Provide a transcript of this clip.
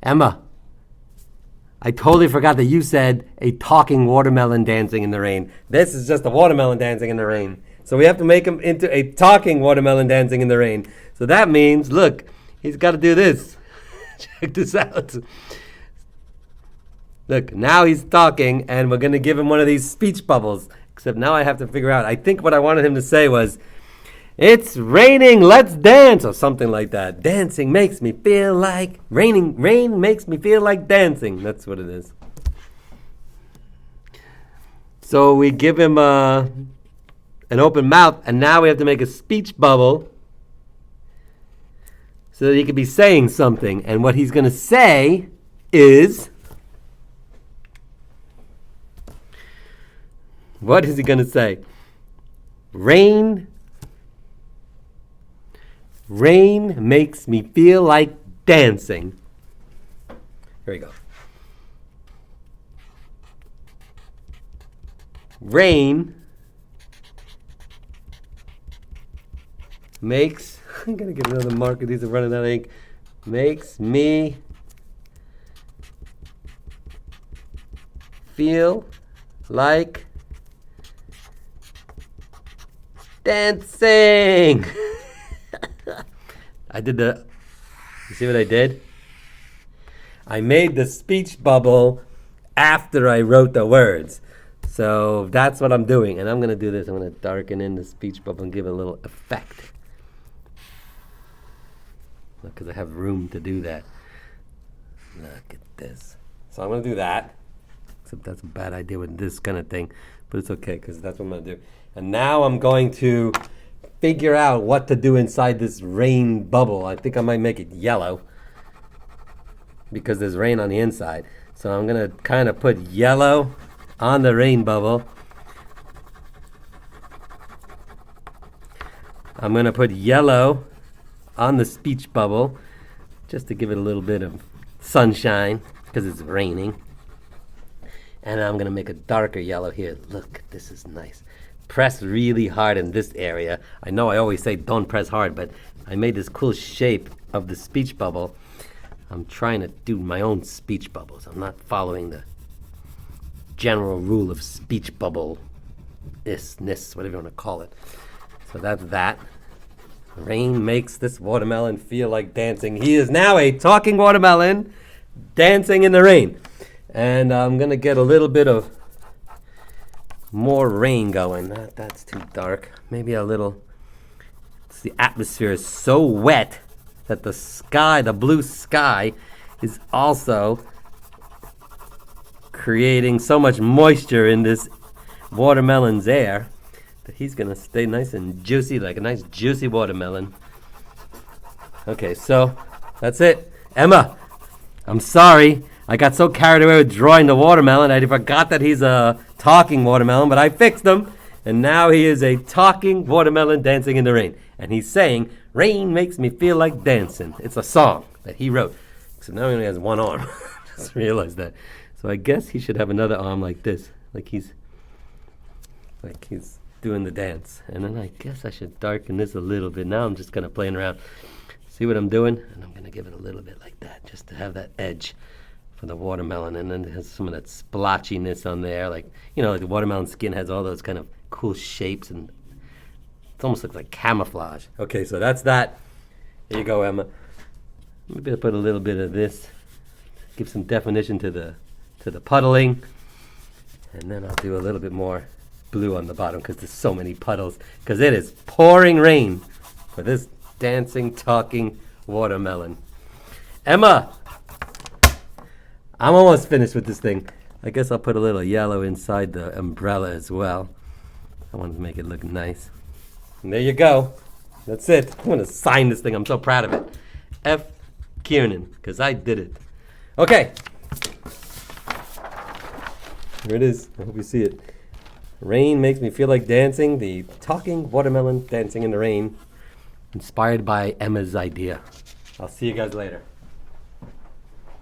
Emma, I totally forgot that you said a talking watermelon dancing in the rain. This is just a watermelon dancing in the rain. So we have to make him into a talking watermelon dancing in the rain. So that means, look, he's got to do this. Check this out. Look, now he's talking, and we're going to give him one of these speech bubbles. Except now I have to figure out, I think what I wanted him to say was, "It's raining, let's dance," or something like that. Dancing makes me feel like raining. Rain makes me feel like dancing. That's what it is. So we give him an open mouth, and now we have to make a speech bubble so that he could be saying something. And what he's going to say is, what is he going to say? Rain makes me feel like dancing. Here we go. Rain makes, I'm going to get another marker. These are running out of ink. Makes me feel like dancing. I did the, you see what I did? I made the speech bubble after I wrote the words. So that's what I'm doing. And I'm going to do this. I'm going to darken in the speech bubble and give it a little effect. Because I have room to do that. Look at this. So I'm going to do that. Except that's a bad idea with this kind of thing. But it's okay because that's what I'm going to do. And now I'm going to figure out what to do inside this rain bubble. I think I might make it yellow because there's rain on the inside. So I'm going to kind of put yellow on the rain bubble. I'm going to put yellow on the speech bubble just to give it a little bit of sunshine because it's raining. And I'm going to make a darker yellow here. Look, this is nice. Press really hard in this area. I know I always say don't press hard, but I made this cool shape of the speech bubble. I'm trying to do my own speech bubbles. I'm not following the general rule of speech bubble, this, whatever you want to call it. So that's that. Rain makes this watermelon feel like dancing. He is now a talking watermelon dancing in the rain. And I'm going to get a little bit of more rain going. That's too dark. Maybe a little. The atmosphere is so wet that the sky, the blue sky, is also creating so much moisture in this watermelon's air that he's going to stay nice and juicy, like a nice juicy watermelon. Okay, so that's it. Emma, I'm sorry. I got so carried away with drawing the watermelon, I forgot that he's a talking watermelon, but I fixed him, and now he is a talking watermelon dancing in the rain. And he's saying, "Rain makes me feel like dancing." It's a song that he wrote. So now he only has one arm. Just realized that. So I guess he should have another arm like this, like he's doing the dance. And then I guess I should darken this a little bit. Now I'm just kind of playing around. See what I'm doing? And I'm going to give it a little bit like that, just to have that edge for the watermelon. And then there's some of that splotchiness on there. Like, you know, like the watermelon skin has all those kind of cool shapes, and it almost looks like camouflage. Okay, so that's that. Here you go, Emma. Maybe I'll put a little bit of this, give some definition to the puddling. And then I'll do a little bit more blue on the bottom because there's so many puddles. Because it is pouring rain for this dancing, talking watermelon. Emma! I'm almost finished with this thing. I guess I'll put a little yellow inside the umbrella as well. I wanted to make it look nice. And there you go. That's it. I'm going to sign this thing. I'm so proud of it. F. Kiernan, because I did it. Okay. Here it is. I hope you see it. Rain makes me feel like dancing. The talking watermelon dancing in the rain. Inspired by Emma's idea. I'll see you guys later.